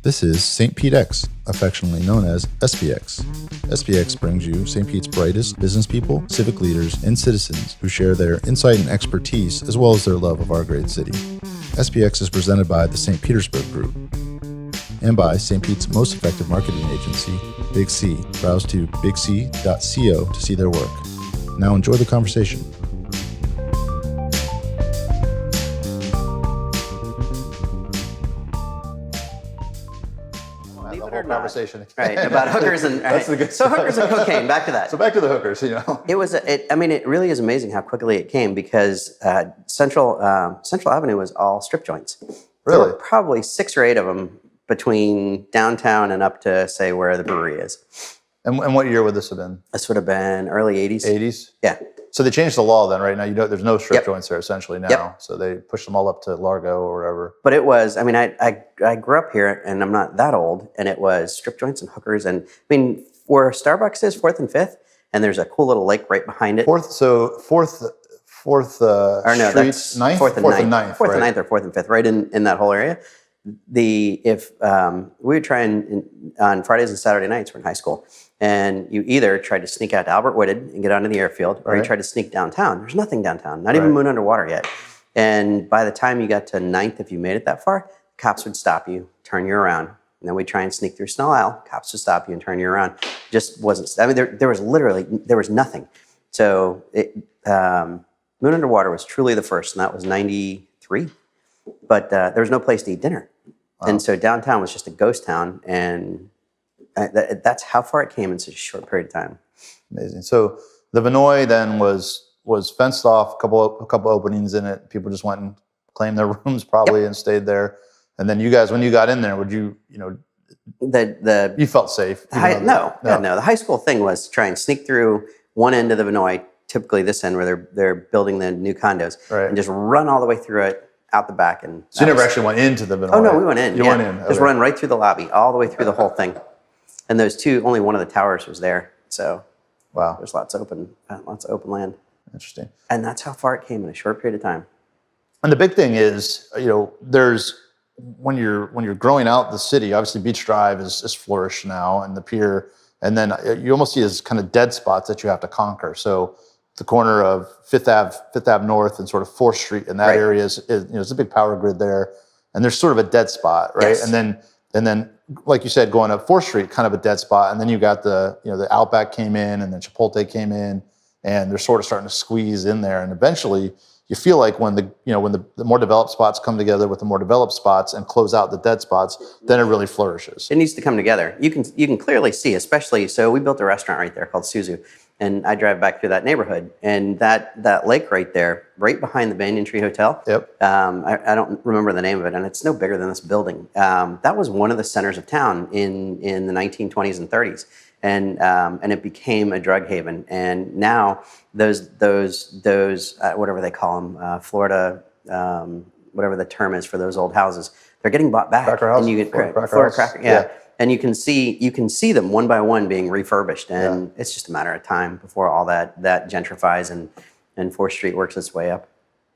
This is St. Pete X, affectionately known as SPX. SPX brings you St. Pete's brightest business people, civic leaders, and citizens who share their insight and expertise as well as their love of our great city. SPX is presented by the St. Petersburg Group and by St. Pete's most effective marketing agency, Big C. Browse to bigc.co to see their work. Now enjoy the conversation. Conversation right, about hookers and That's the good stuff. hookers and cocaine. Back to that. So back to the hookers, It really is amazing how quickly it came because Central Avenue was all strip joints. There Really? were probably 6 or 8 of them between downtown and up to say where the brewery is. And what year would this have been? This would have been early 80s. 80s? Yeah. So they changed the law then, right? Now there's no strip joints there essentially now. Yep. So they pushed them all up to Largo or whatever. But it was, I grew up here and I'm not that old, and it was strip joints and hookers. And where Starbucks is 4th and 5th, and there's a cool little lake right behind it. Fourth or no, Street, that's 9th? 4th and 9th. 4th right? and 9th or 4th and 5th, right in that whole area. We would try on Fridays and Saturday nights, we're in high school, and you either tried to sneak out to Albert Wooded and get onto the airfield, or you tried to sneak downtown. There's nothing downtown, not even Moon Underwater yet. And by the time you got to 9th, if you made it that far, cops would stop you, turn you around, and then we'd try and sneak through Snell Isle. Cops would stop you and turn you around. Just wasn't. There was nothing. So Moon Underwater was truly the first, and that was 93. But there was no place to eat dinner. Wow. And so downtown was just a ghost town, and that's how far it came in such a short period of time. Amazing. So the Vinoy then was fenced off, a couple openings in it. People just went and claimed their rooms probably and stayed there. And then you guys, when you got in there, would you you felt safe? No. The high school thing was to try and sneak through one end of the Vinoy, typically this end where they're building the new condos, and just run all the way through it, out the back. And so you never actually went into the Vinoy? Oh no, we went in. You went in. Okay. Just run right through the lobby, all the way through the whole thing. And only one of the towers was there. So wow, there's lots of open land. Interesting. And that's how far it came in a short period of time. And the big thing is, there's when you're growing out the city, obviously Beach Drive is flourished now, and the pier, and then you almost see as kind of dead spots that you have to conquer. So the corner of Fifth Ave North and sort of 4th Street, and that area is it's a big power grid there, and there's sort of a dead spot, right? Yes. And then like you said, going up 4th Street, kind of a dead spot, and then you got the Outback came in, and then Chipotle came in, and they're sort of starting to squeeze in there, and eventually you feel like when the more developed spots come together with the more developed spots and close out the dead spots, then it really flourishes. It needs to come together. You can clearly see, especially, so we built a restaurant right there called Suzu, and I drive back through that neighborhood, and that lake right there, right behind the Banyan Tree Hotel. Yep. I don't remember the name of it, and it's no bigger than this building. That was one of the centers of town in the 1920s and 30s. And it became a drug haven. And now those whatever they call them, Florida, whatever the term is for those old houses, they're getting bought back. Cracker house? And you get Florida cracker, yeah. And you can see them one by one being refurbished, and it's just a matter of time before all that gentrifies and 4th Street works its way up.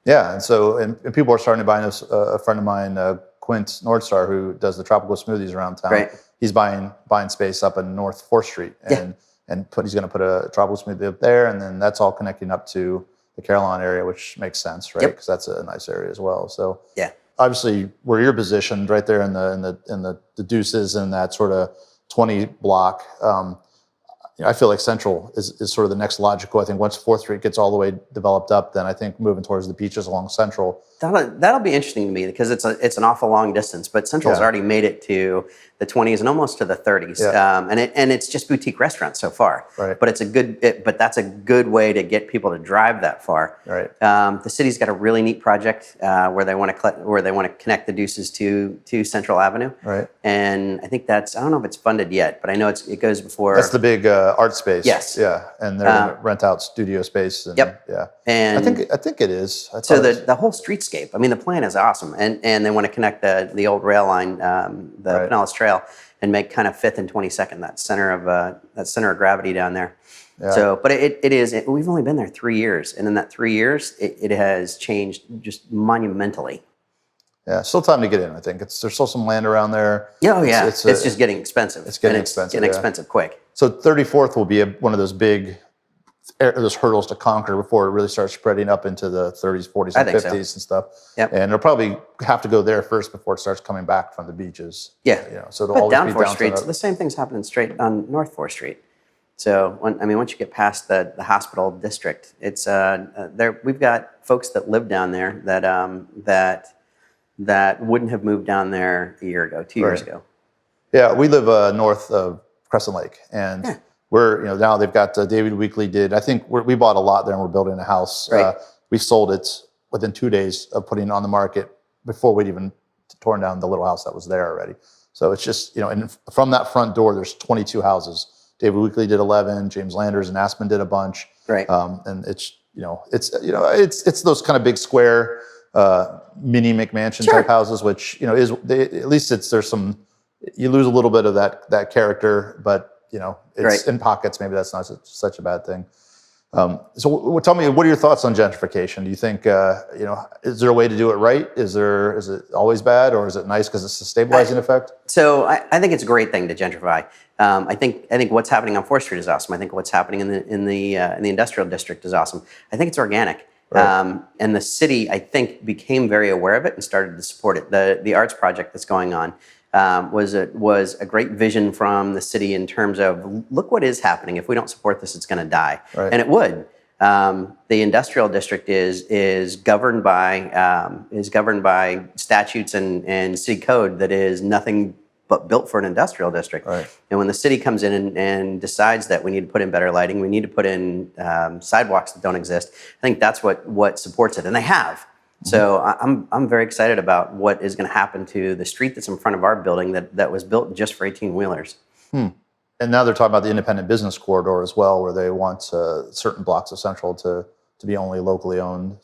Yeah, and people are starting to buy this. A friend of mine, Quint Nordstar, who does the tropical smoothies around town. Right. He's buying space up in North 4th Street, and he's going to put a tropical smoothie up there, and then that's all connecting up to the Carillon area, which makes sense, right? Because that's a nice area as well. So obviously, where you're positioned, right there in the Deuces and that sort of 20 block. I feel like Central is sort of the next logical. I think once 4th Street gets all the way developed up, then I think moving towards the beaches along Central. That'll be interesting to me because it's an awful long distance, but Central's already made it to the 20s and almost to the 30s, and it's just boutique restaurants so far. Right. But that's a good way to get people to drive that far. Right. The city's got a really neat project where they want to connect the Deuces to Central Avenue. Right. And I think I don't know if it's funded yet, but I know it goes before. That's the big art space. Yes. Yeah, and they're going to rent out studio space. And, Yeah. And I think it is. So the whole streetscape. The plan is awesome, and they want to connect the old rail line, the Pinellas Trail, and make kind of 5th and 22nd that center of gravity down there. Yeah. So, but we've only been there 3 years, and in that 3 years, it has changed just monumentally. Yeah, still time to get in. I think there's still some land around there. Oh yeah, it's just getting expensive. It's getting and expensive. Getting expensive quick. So 34th will be one of those big those hurdles to conquer before it really starts spreading up into the 30s, 40s, and 50s and stuff. Yep. And it'll probably have to go there first before it starts coming back from the beaches. Yeah. So it'll but always down be 4th down Street, the same thing's happening straight on North 4th Street. So once you get past the hospital district, it's there. We've got folks that live down there that wouldn't have moved down there a year ago, 2 years ago. Yeah, we live north of Crescent Lake, and we're now they've got David Weekley did. I think we bought a lot there, and we're building a house. Right. We sold it within 2 days of putting it on the market before we'd even torn down the little house that was there already. So it's just and from that front door, there's 22 houses. David Weekley did 11. James Landers and Aspen did a bunch. Right. And it's those kind of big square mini McMansion type houses, which is at least there's some. You lose a little bit of that character, but it's in pockets. Maybe that's not such a bad thing. So tell me, what are your thoughts on gentrification? Do you think is there a way to do it right? Is it always bad, or is it nice because it's a stabilizing effect? So I think it's a great thing to gentrify. I think what's happening on 4th Street is awesome. I think what's happening in the industrial district is awesome. I think it's organic. Right. And the city, I think, became very aware of it and started to support it. The arts project that's going on was a great vision from the city in terms of, look what is happening. If we don't support this, it's going to die. Right. And it would. The industrial district is governed by statutes and city code that is nothing but built for an industrial district. Right. And when the city comes in and decides that we need to put in better lighting, we need to put in sidewalks that don't exist, I think that's what supports it, and they have. So I'm very excited about what is going to happen to the street that's in front of our building that was built just for 18-wheelers. And now they're talking about the independent business corridor as well, where they want certain blocks of Central to be only locally owned,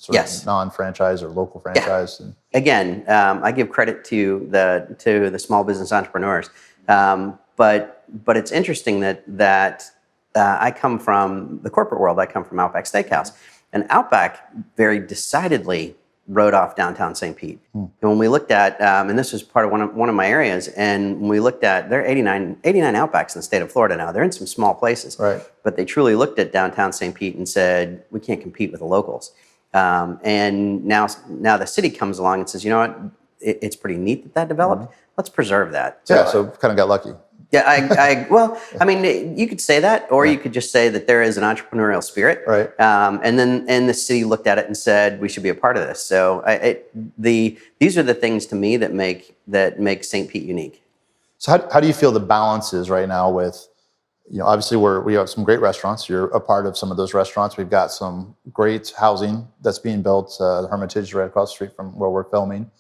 non-franchise or local franchise. Yeah. Again, I give credit to the small business entrepreneurs, but it's interesting that I come from the corporate world. I come from Outback Steakhouse, and Outback very decidedly wrote off downtown St. Pete. And when we looked at, and this was part of one of my areas, and when we looked at, there are 89 Outbacks in the state of Florida now. They're in some small places, right? But they truly looked at downtown St. Pete and said, we can't compete with the locals. And now the city comes along and says, you know what, it's pretty neat that developed. Let's preserve that. So kind of got lucky. Yeah, well, I mean, you could say that, or you could just say that there is an entrepreneurial spirit, right? And the city looked at it and said we should be a part of this. So these are the things to me that make St. Pete unique. So how do you feel the balance is right now with, obviously we have some great restaurants. You're a part of some of those restaurants. We've got some great housing that's being built. The Hermitage right across the street from where we're filming.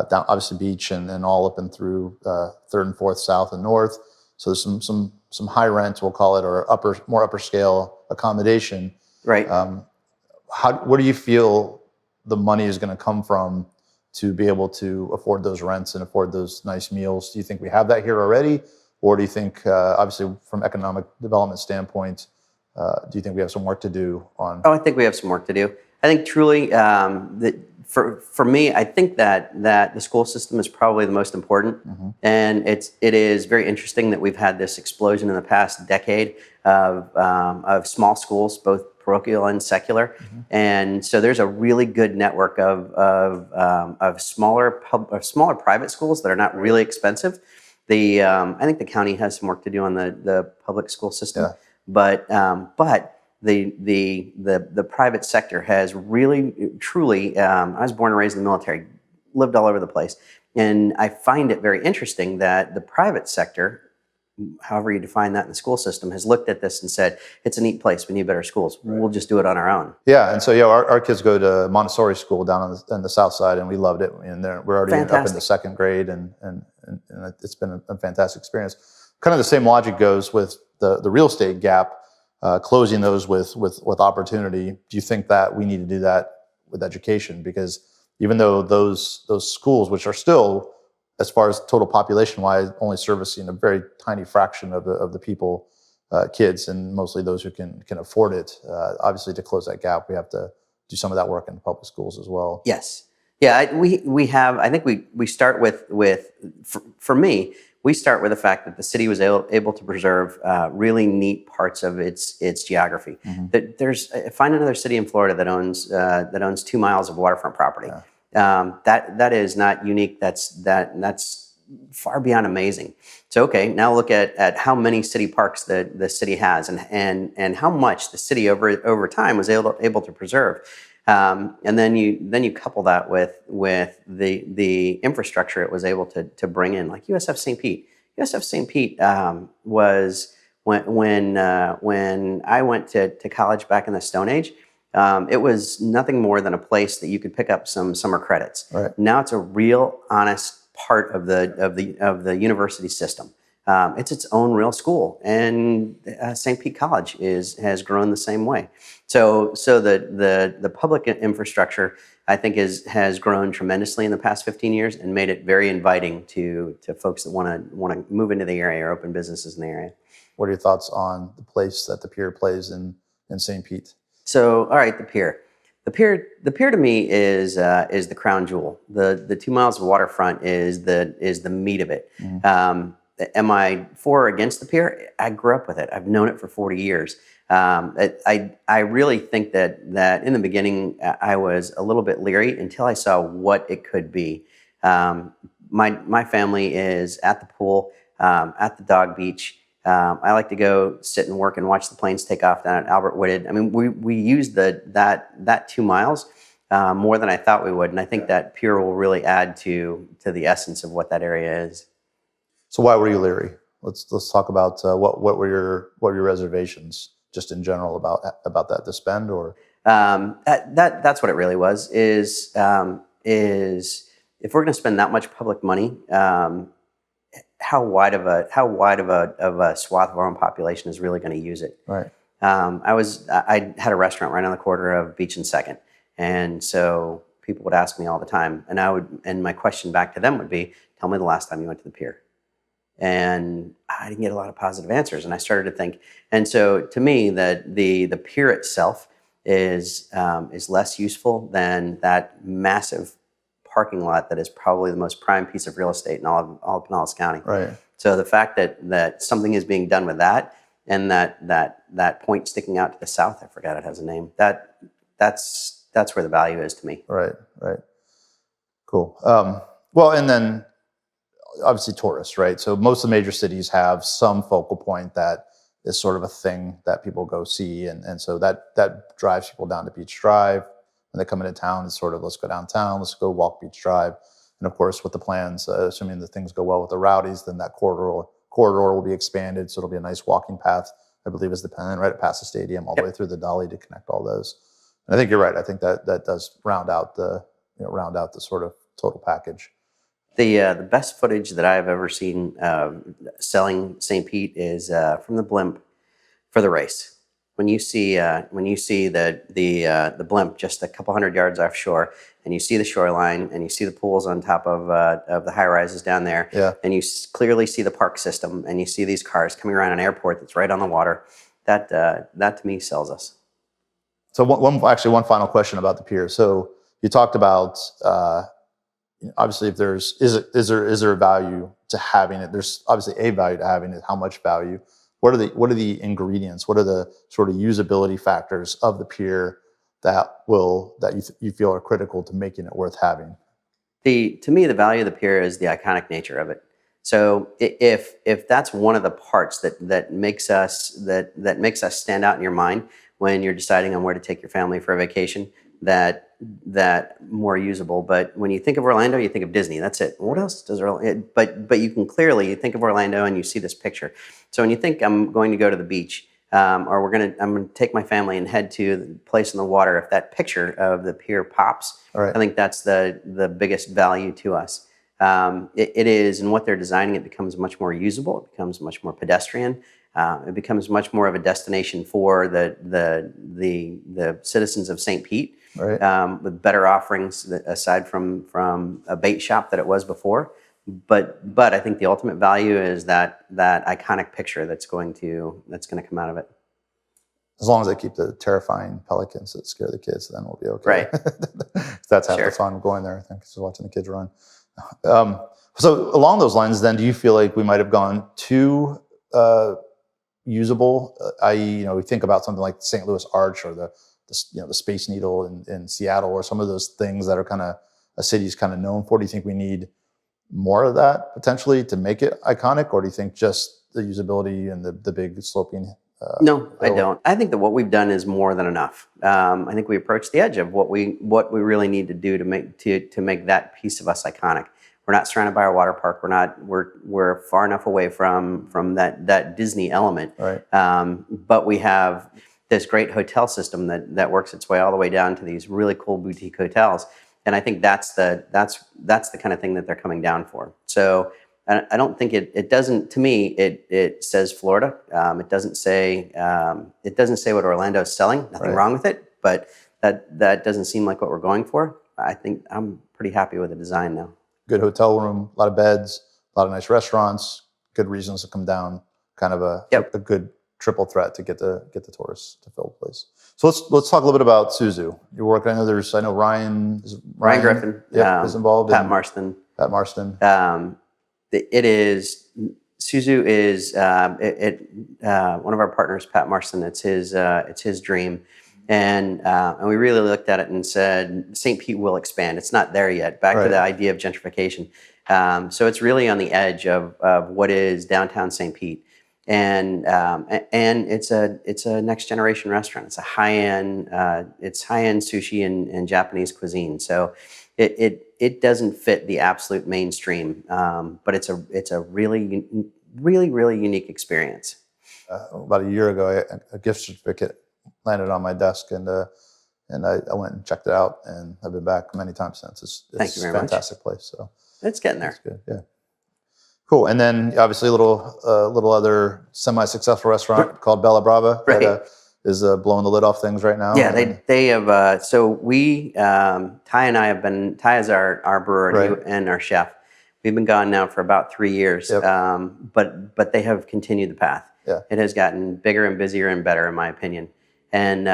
Down obviously beach and all up and through 3rd and 4th south and north. So there's some high rent, we'll call it, or more upper scale accommodation. Right. Where do you feel the money is going to come from to be able to afford those rents and afford those nice meals? Do you think we have that here already, or do you think, obviously from economic development standpoint, do you think we have some work to do on? Oh, I think we have some work to do. I think truly that. For me, I think that the school system is probably the most important, and it is very interesting that we've had this explosion in the past decade of small schools, both parochial and secular, and so there's a really good network of smaller private schools that are not really expensive. I think the county has some work to do on the public school system, but the private sector has really, truly, I was born and raised in the military, lived all over the place. And I find it very interesting that the private sector, however you define that in the school system, has looked at this and said, it's a neat place, we need better schools. Right. We'll just do it on our own. Yeah, and so our kids go to Montessori school down on the south side, and we loved it. And we're already up in the 2nd grade, and it's been a fantastic experience. Kind of the same logic goes with the real estate gap. Closing those with opportunity. Do you think that we need to do that with education? Because even though those schools, which are still, as far as total population-wise, only servicing a very tiny fraction of the people, kids, and mostly those who can afford it, obviously to close that gap, we have to do some of that work in public schools as well. Yes. Yeah, we have. I think we start with for me, we start with the fact that the city was able to preserve really neat parts of its geography. Mm-hmm. That there's find another city in Florida that owns 2 miles of waterfront property. Yeah. That is not unique. That's far beyond amazing. So okay, now look at how many city parks the city has, and how much the city over time was able to preserve. And then you couple that with the infrastructure it was able to bring in, like USF St. Pete. USF St. Pete was when I went to college back in the Stone Age. It was nothing more than a place that you could pick up some summer credits. Right. Now it's a real honest part of the university system. It's its own real school, and St. Pete College has grown the same way. So the public infrastructure, I think, has grown tremendously in the past 15 years and made it very inviting to folks that want to move into the area or open businesses in the area. What are your thoughts on the place that the pier plays in St. Pete? So, all right, the pier. The pier to me is the crown jewel. The 2 miles of waterfront is the meat of it. Mm-hmm. Am I for or against the pier? I grew up with it. I've known it for 40 years. I really think that in the beginning I was a little bit leery until I saw what it could be. My family is at the pool, at the dog beach. I like to go sit and work and watch the planes take off down at Albert Whitted. I mean, we use that 2 miles more than I thought we would, and I think that pier will really add to the essence of what that area is. So why were you leery? Let's talk about what were your reservations just in general about that, to spend, or that's what it really was. Is if we're going to spend that much public money, how wide of a swath of our own population is really going to use it? right? I had a restaurant right on the corner of Beach and Second, and so people would ask me all the time, and my question back to them would be, "Tell me the last time you went to the pier." And I didn't get a lot of positive answers, and I started to think. And so, to me, the pier itself is less useful than that massive parking lot that is probably the most prime piece of real estate in all of Pinellas County. Right. So the fact that something is being done with that, and that point sticking out to the south, I forgot it has a name. That's where the value is to me. Right. Cool. Well, and then obviously tourists, right? So most of the major cities have some focal point that is sort of a thing that people go see, and so that drives people down to Beach Drive. When they come into town, it's sort of, let's go downtown, let's go walk Beach Drive. And of course, with the plans, assuming that things go well with the Rowdies, then that corridor will be expanded, so it'll be a nice walking path, I believe is the plan, right past the stadium, all the way through the Dolly to connect all those. And I think you're right. I think that does round out the sort of total package. The best footage that I've ever seen selling St. Pete is from the blimp for the race. When you see the blimp just a couple hundred yards offshore, and you see the shoreline, and you see the pools on top of the high rises down there, and you clearly see the park system, and you see these cars coming around an airport that's right on the water, that to me sells us. So one final question about the pier. So you talked about obviously, if is there a value to having it? There's obviously a value to having it. How much value? What are the ingredients? What are the sort of usability factors of the pier that you feel are critical to making it worth having? To me, the value of the pier is the iconic nature of it. So if that's one of the parts that makes us stand out in your mind when you're deciding on where to take your family for a vacation, that more usable. But when you think of Orlando, you think of Disney. That's it. What else does Orlando? But you can clearly think of Orlando and you see this picture. So when you think I'm going to go to the beach, or I'm going to take my family and head to the place in the water, if that picture of the pier pops, I think that's the biggest value to us. It is, and what they're designing, it becomes much more usable. It becomes much more pedestrian. It becomes much more of a destination for the citizens of St. Pete, with better offerings aside from a bait shop that it was before. But I think the ultimate value is that iconic picture that's going to come out of it. As long as they keep the terrifying pelicans that scare the kids, then we'll be okay. Right. That's half Sure. the fun going there, I think, is watching the kids run. So along those lines, then, do you feel like we might have gone too usable? I.e., we think about something like the St. Louis Arch or the Space Needle in Seattle, or some of those things that are kind of a city's kind of known for. Do you think we need more of that potentially to make it iconic, or do you think just the usability and the big sloping? No, I don't. I think that what we've done is more than enough. I think we approached the edge of what we really need to do to make that piece of us iconic. We're not surrounded by our water park. We're far enough away from that Disney element. Right. But we have this great hotel system that works its way all the way down to these really cool boutique hotels. And I think that's the kind of thing that they're coming down for. So I don't think it doesn't, to me, it says Florida. It doesn't say what Orlando is selling. Nothing wrong with it, but that doesn't seem like what we're going for. I think I'm pretty happy with the design now. Good hotel room, a lot of beds, a lot of nice restaurants, good reasons to come down. Kind of a good triple threat to get the tourists to fill the place. So let's talk a little bit about Suzu. Your work. I know Ryan Griffin. Is involved. Pat Marston. Suzu is one of our partners, Pat Marston. It's his dream, and we really looked at it and said St. Pete will expand. It's not there yet. Back to the idea of gentrification. So it's really on the edge of what is downtown St. Pete, and it's a next generation restaurant. It's a high end sushi and Japanese cuisine. So it doesn't fit the absolute mainstream, but it's a really unique experience. About a year ago, a gift certificate landed on my desk, and I went and checked it out, and I've been back many times since. Thank you very much. Fantastic place. So it's getting there. It's good. Yeah. Cool. And then obviously a little other semi-successful restaurant called Bella Brava. Right. That, is blowing the lid off things right now. Yeah, they have. So we, Ty and I have been. Ty is our brewer and our chef. We've been gone now for about 3 years. Yep. But they have continued the path. Yeah. It has gotten bigger and busier and better, in my opinion. And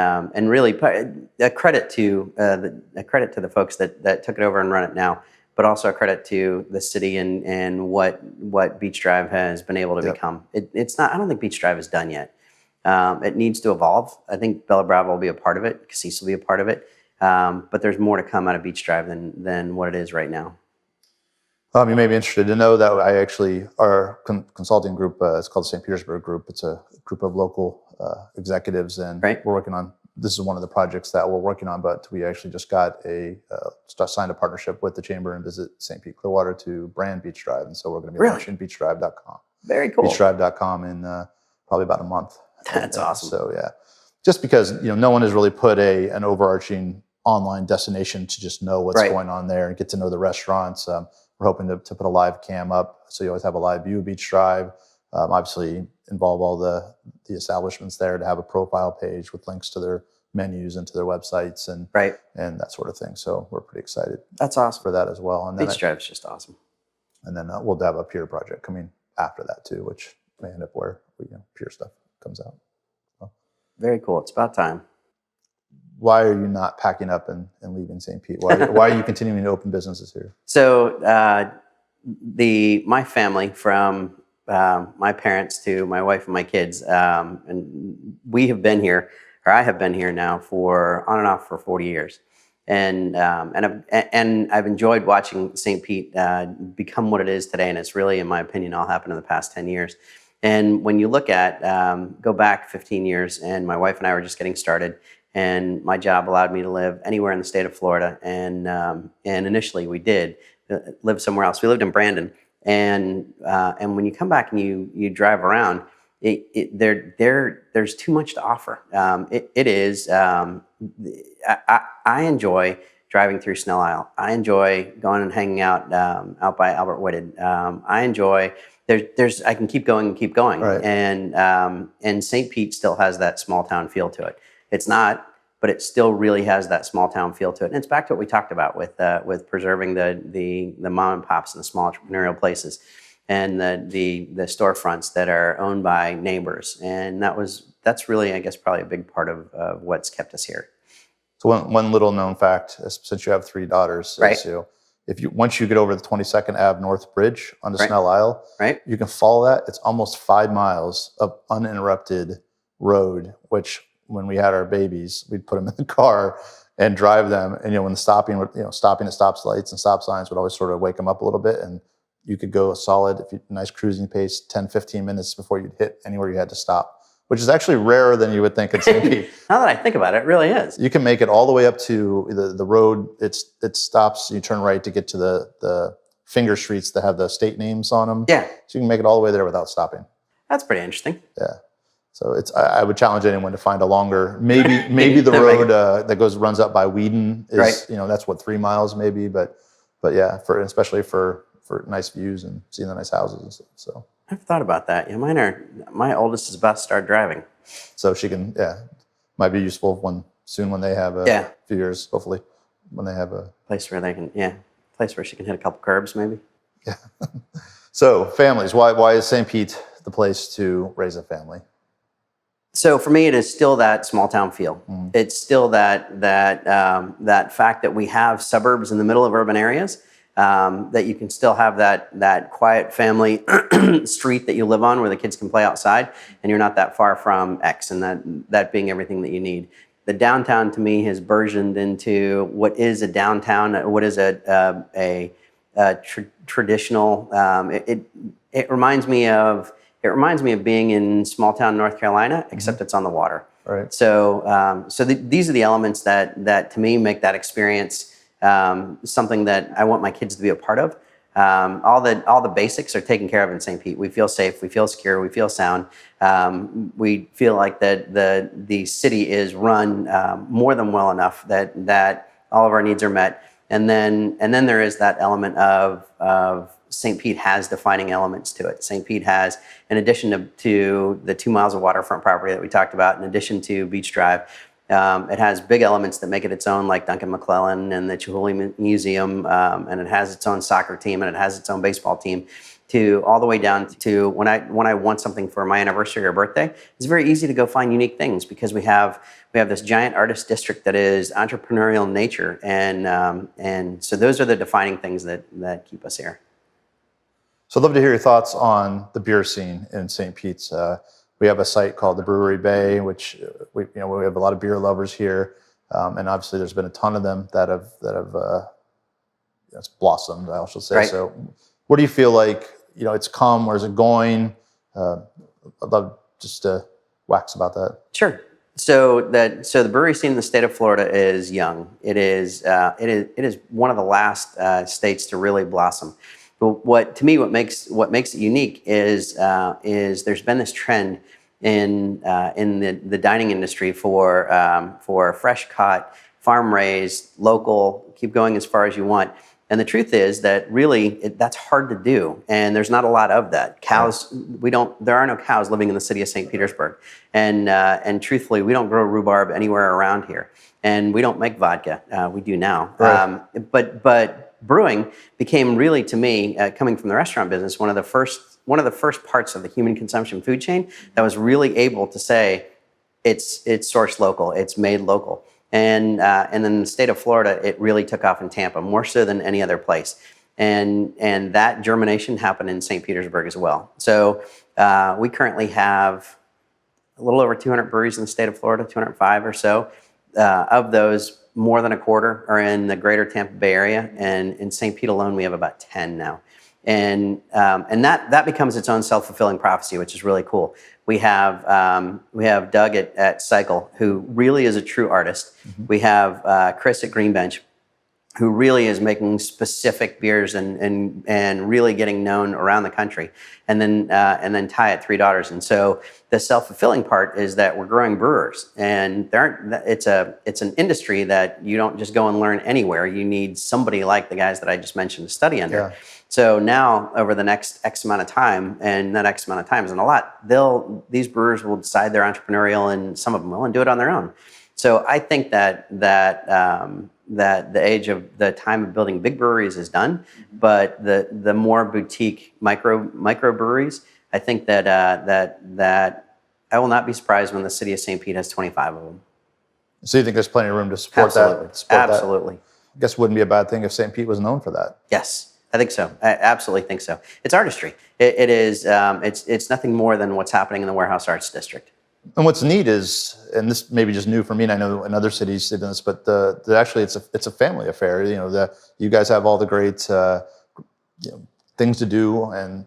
really a credit to the folks that took it over and run it now, but also a credit to the city and what Beach Drive has been able to become. It's not. I don't think Beach Drive is done yet. It needs to evolve. I think Bella Brava will be a part of it. Cassis will be a part of it. But there's more to come out of Beach Drive than what it is right now. You may be interested to know that our consulting group is called the St. Petersburg Group. It's a group of local executives, and we're working on. This is one of the projects that we're working on, but we actually just got signed a partnership with the Chamber and Visit St. Pete Clearwater to brand Beach Drive, and so we're going to be launching beachdrive.com. Very cool. Beachdrive.com in probably about a month. That's awesome. So yeah, just because no one has really put an overarching online destination to just know what's going on there and get to know the restaurants. We're hoping to put a live cam up, so you always have a live view of Beach Drive. Obviously, involve all the establishments there to have a profile page with links to their menus and to their websites and that sort of thing. So we're pretty excited. That's awesome for that as well. And Beach Drive is just awesome. And then we'll have a pier project coming after that too, which may end up where pier stuff comes out. So. Very cool. It's about time. Why are you not packing up and leaving St. Pete? Why are you continuing to open businesses here? So my family, from my parents to my wife and my kids, and we have been here, or I have been here now on and off for 40 years. And I've enjoyed watching St. Pete become what it is today. And it's really, in my opinion, all happened in the past 10 years. And when you look at, go back 15 years, and my wife and I were just getting started, and my job allowed me to live anywhere in the state of Florida. And initially we did live somewhere else. We lived in Brandon. And when you come back and you drive around, there's too much to offer. I enjoy driving through Snell Isle. I enjoy going and hanging out by Albert Whitted. I enjoy. I can keep going and keep going. Right. And St. Pete still has that small town feel to it. It's not, but it still really has that small town feel to it. And it's back to what we talked about with preserving the mom and pops and the small entrepreneurial places, and the storefronts that are owned by neighbors. And that was that's really, I guess, probably a big part of what's kept us here. So one little known fact, since you have 3 daughters, Right. is, once you get over the 22nd Ave North Bridge on the Right. Snell Isle, Right. you can follow that. It's almost 5 miles of uninterrupted road, which when we had our babies, we'd put them in the car and drive them. And, when the stopping at stop lights and stop signs would always sort of wake them up a little bit. And you could go a solid, nice cruising pace, 10, 15 minutes before you'd hit anywhere you had to stop, which is actually rarer than you would think in St. Pete. Now that I think about it, it really is. You can make it all the way up to the road. It stops. You turn right to get to the finger streets that have the state names on them. Yeah. So you can make it all the way there without stopping. That's pretty interesting. Yeah. So I would challenge anyone to find a longer, maybe the road that runs up by Whedon is, Right. That's 3 miles maybe, but yeah, especially for nice views and seeing the nice houses and stuff. So I've thought about that. Yeah, my oldest is about to start driving. So she can, might be useful when they have a few years, hopefully, when they have a place where she can hit a couple curbs maybe. Yeah. So families, why is St. Pete the place to raise a family? So for me, it is still that small town feel. Mm. It's still that fact that we have suburbs in the middle of urban areas, that you can still have that quiet family street that you live on where the kids can play outside, and you're not that far from X, and that being everything that you need. The downtown to me has burgeoned into what is a downtown, what is a traditional. It reminds me of. It reminds me of being in small town North Carolina, except it's on the water. Right. So, these are the elements that to me make that experience something that I want my kids to be a part of. All the basics are taken care of in St. Pete. We feel safe, we feel secure, we feel sound. We feel like that the city is run more than well enough that all of our needs are met. And then there is that element of St. Pete has defining elements to it. St. Pete has, in addition to the 2 miles of waterfront property that we talked about, in addition to Beach Drive, it has big elements that make it its own, like Duncan McClellan and the Chihuly Museum, and it has its own soccer team, and it has its own baseball team, to all the way down to when I want something for my anniversary or birthday. It's very easy to go find unique things because we have this giant artist district that is entrepreneurial in nature, and so those are the defining things that keep us here. So I'd love to hear your thoughts on the beer scene in St. Pete's. We have a site called the Brewery Bay, which we have a lot of beer lovers here, and obviously there's been a ton of them that have it's blossomed, I should say. Right. So, what do you feel like? It's come. Where's it going? I'd love just to wax about that. Sure. So the brewery scene in the state of Florida is young. It is one of the last states to really blossom. But what makes it unique is there's been this trend in the dining industry for fresh caught, farm raised, local. Keep going as far as you want. And the truth is that really that's hard to do, and there's not a lot of that. Cows, there are no cows living in the city of St. Petersburg, and truthfully, we don't grow rhubarb anywhere around here, and we don't make vodka. We do now, right. But brewing became really, to me, coming from the restaurant business, one of the first parts of the human consumption food chain that was really able to say it's sourced local, it's made local. And then in the state of Florida, it really took off in Tampa, more so than any other place. And that germination happened in St. Petersburg as well. So we currently have a little over 200 breweries in the state of Florida, 205 or so. Of those, more than a quarter are in the greater Tampa Bay area. And in St. Pete alone, we have about 10 now. And that becomes its own self-fulfilling prophecy, which is really cool. We have Doug at Cycle, who really is a true artist. Mm-hmm. We have Chris at Green Bench, who really is making specific beers and really getting known around the country. And then Ty at Three Daughters. And so the self-fulfilling part is that we're growing brewers, and it's an industry that you don't just go and learn anywhere. You need somebody like the guys that I just mentioned to study under. Yeah. So now, over the next X amount of time, and that X amount of time isn't a lot, these brewers will decide they're entrepreneurial, and some of them will, and do it on their own. So I think that the age of the time of building big breweries is done, but the more boutique micro breweries, I think that I will not be surprised when the city of St. Pete has 25 of them. So you think there's plenty of room to support Absolutely. that? Support Absolutely. That? I guess it wouldn't be a bad thing if St. Pete was known for that. Yes, I think so. I absolutely think so. It's artistry. It is. It's nothing more than what's happening in the Warehouse Arts District. And what's neat is, and this may be just new for me, and I know in other cities they've done this, but actually it's a family affair. You guys have all the great things to do, and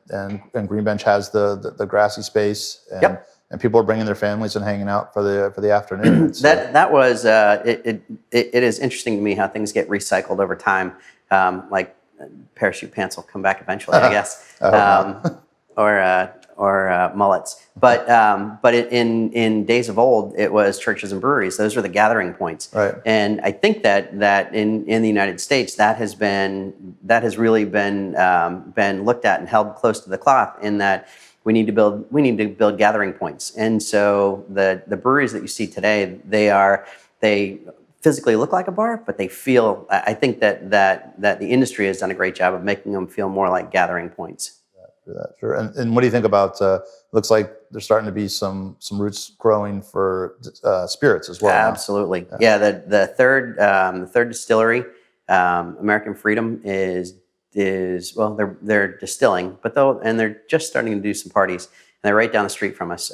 Green Bench has the grassy space, and, Yep. and people are bringing their families and hanging out for the afternoon. That was it is interesting to me how things get recycled over time. Like parachute pants will come back eventually, I guess, or mullets. But in days of old, it was churches and breweries. Those were the gathering points. Right. And I think that in the United States, that has really been looked at and held close to the cloth. In that we need to build gathering points. And so the breweries that you see today, they physically look like a bar, but they feel. I think that the industry has done a great job of making them feel more like gathering points. Sure. And what do you think about? Looks like there's starting to be some roots growing for spirits as well. Absolutely. Yeah. The third distillery, American Freedom, is well, they're distilling, but they're just starting to do some parties, and they're right down the street from us.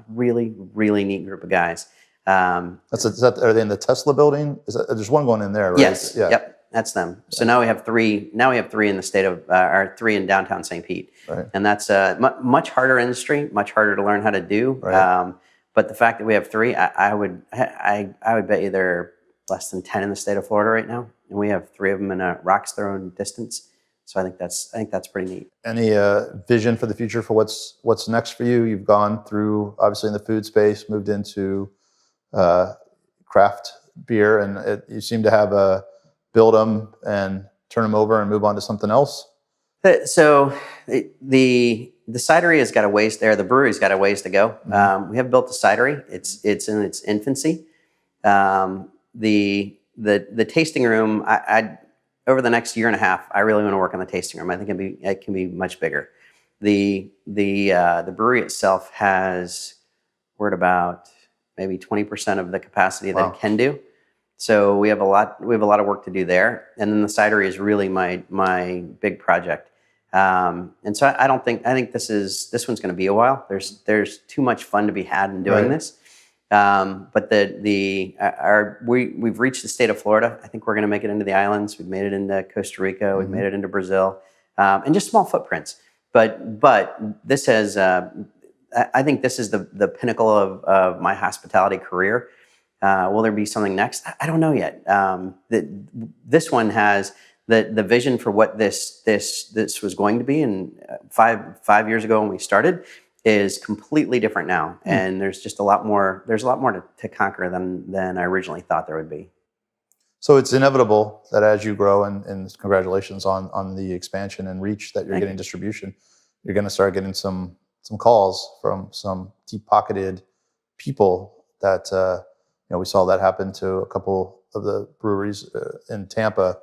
Really neat group of guys. Are they in the Tesla building? There's one going in there, right? Yes. Yeah. Yep. That's them. So now we have three. Now we have three in the state of, or three in downtown St. Pete, Right. And that's a much harder industry, much harder to learn how to do. Right. But the fact that we have three, I would bet you there are less than 10 in the state of Florida right now, and we have three of them in a rock's throw distance. So I think that's pretty neat. Any vision for the future for what's next for you? You've gone through, obviously, in the food space, moved into craft beer, and you seem to have a build them and turn them over and move on to something else. So the cidery has got a ways there. The brewery's got a ways to go. Mm-hmm. We have built the cidery. It's in its infancy. The tasting room. I over the next year and a half, I really want to work on the tasting room. I think it can be much bigger. The brewery itself we're at about maybe 20% of the capacity that it can do. So we have a lot of work to do there, and then the cidery is really my big project. And so I think this one's going to be a while. There's too much fun to be had in doing this. But we've reached the state of Florida. I think we're going to make it into the islands. We've made it into Costa Rica. We've made it into Brazil, and just small footprints. But this has. I think this is the pinnacle of my hospitality career. Will there be something next? I don't know yet. This one has the vision for what this was going to be, and 5 years ago when we started, is completely different now. And there's just a lot more. There's a lot more to conquer than I originally thought there would be. So it's inevitable that as you grow, and congratulations on the expansion and reach that you're getting distribution, you're going to start getting some calls from some deep-pocketed people that. We saw that happen to a couple of the breweries in Tampa,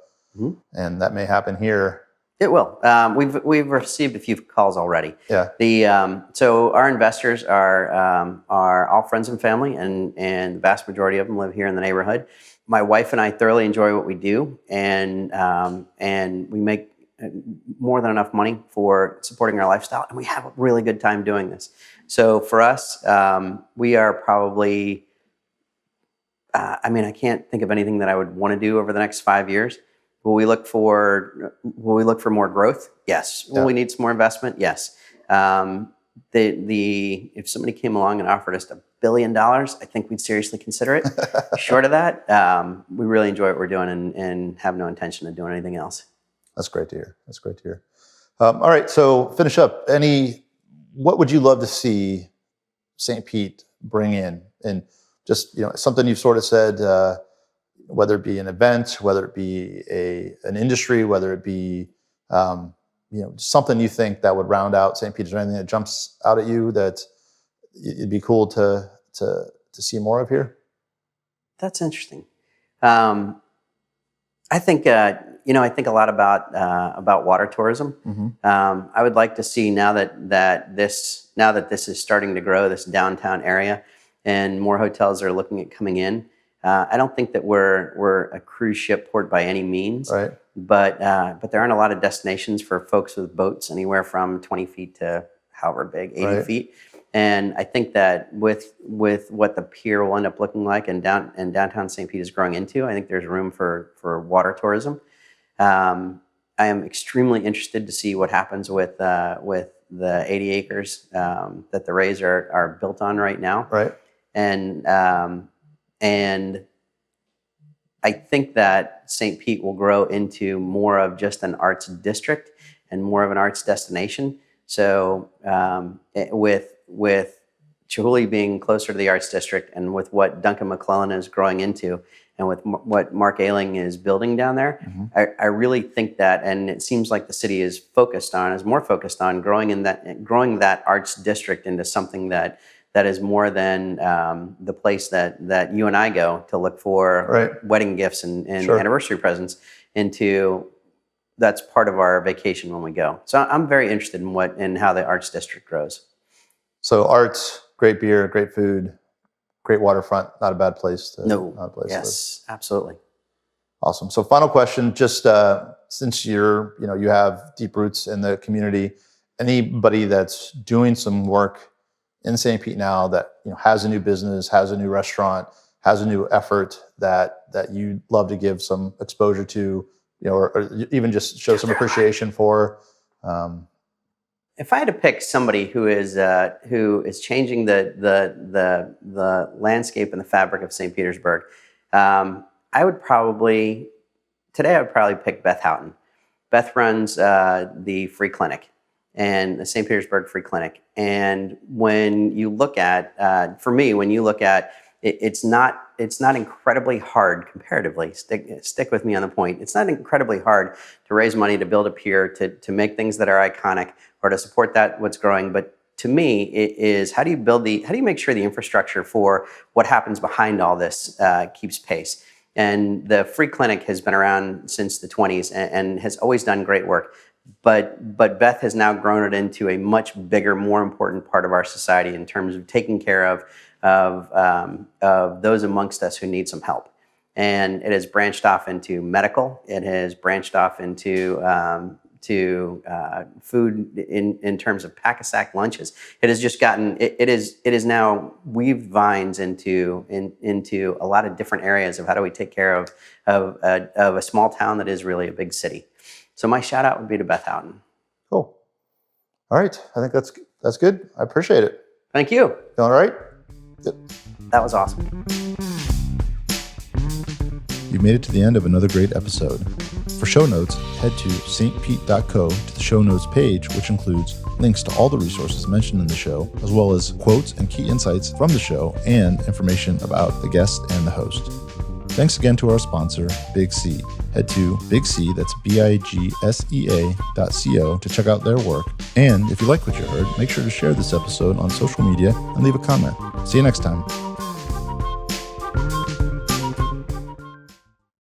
and that may happen here. It will. We've received a few calls already. Yeah. So our investors are all friends and family, and the vast majority of them live here in the neighborhood. My wife and I thoroughly enjoy what we do, and we make more than enough money for supporting our lifestyle, and we have a really good time doing this. So for us, we are probably. I can't think of anything that I would want to do over the next 5 years. Will we look for more growth? Yes. Will we need some more investment? Yes. If somebody came along and offered us $1 billion, I think we'd seriously consider it. Short of that, we really enjoy what we're doing and have no intention of doing anything else. That's great to hear. All right. So finish up. What would you love to see St. Pete bring in? And just, something you've sort of said, whether it be an event, whether it be an industry, whether it be, something you think that would round out St. Pete. Is there anything that jumps out at you that it'd be cool to see more of here? That's interesting. I I think I think a lot about water tourism. I would like to see now that this is starting to grow, this downtown area, and more hotels are looking at coming in. I don't think that we're a cruise ship port by any means, Right. but there aren't a lot of destinations for folks with boats anywhere from 20 feet to however big, 80 Right. feet. And I think that with what the pier will end up looking like and downtown St. Pete is growing into, I think there's room for water tourism. I am extremely interested to see what happens with the 80 acres that the Rays are built on right now. Right. And I think that St. Pete will grow into more of just an arts district and more of an arts destination. So with Chihuly being closer to the arts district, and with what Duncan McClellan is growing into, and with what Mark Ailing is building down there, I really think that, and it seems like the city is more focused on growing that arts district into something that is more than the place that you and I go to look for wedding gifts and anniversary presents into. That's part of our vacation when we go. So I'm very interested in how the arts district grows. So arts, great beer, great food, great waterfront, not a bad place to Yes, absolutely. Awesome. So final question, just since you have deep roots in the community, anybody that's doing some work in St. Pete now that has a new business, has a new restaurant, has a new effort that you'd love to give some exposure to, or even just show some appreciation for? If I had to pick somebody who is changing the landscape and the fabric of St. Petersburg, I would probably pick Beth Houghton. Beth runs the free clinic and the St. Petersburg Free Clinic. And when you look at, it's not incredibly hard comparatively. Stick with me on the point. It's not incredibly hard to raise money to build a pier, to make things that are iconic, or to support what's growing. But to me, it is how do you make sure the infrastructure for what happens behind all this keeps pace? And the free clinic has been around since the 20s and has always done great work. But Beth has now grown it into a much bigger, more important part of our society in terms of taking care of those amongst us who need some help. And it has branched off into medical. It has branched off into food in terms of pack-a-sack lunches. It has just gotten it is now weaved vines into a lot of different areas of how do we take care of a small town that is really a big city. So my shout out would be to Beth Houghton. Cool. All right. I think that's good. I appreciate it. Thank you. Feeling all right? Good. That was awesome. You've made it to the end of another great episode. For show notes, head to stpete.co to the show notes page, which includes links to all the resources mentioned in the show, as well as quotes and key insights from the show and information about the guest and the host. Thanks again to our sponsor, Big C. Head to Big C, that's BIGSEA.co to check out their work. And if you like what you heard, make sure to share this episode on social media and leave a comment. See you next time.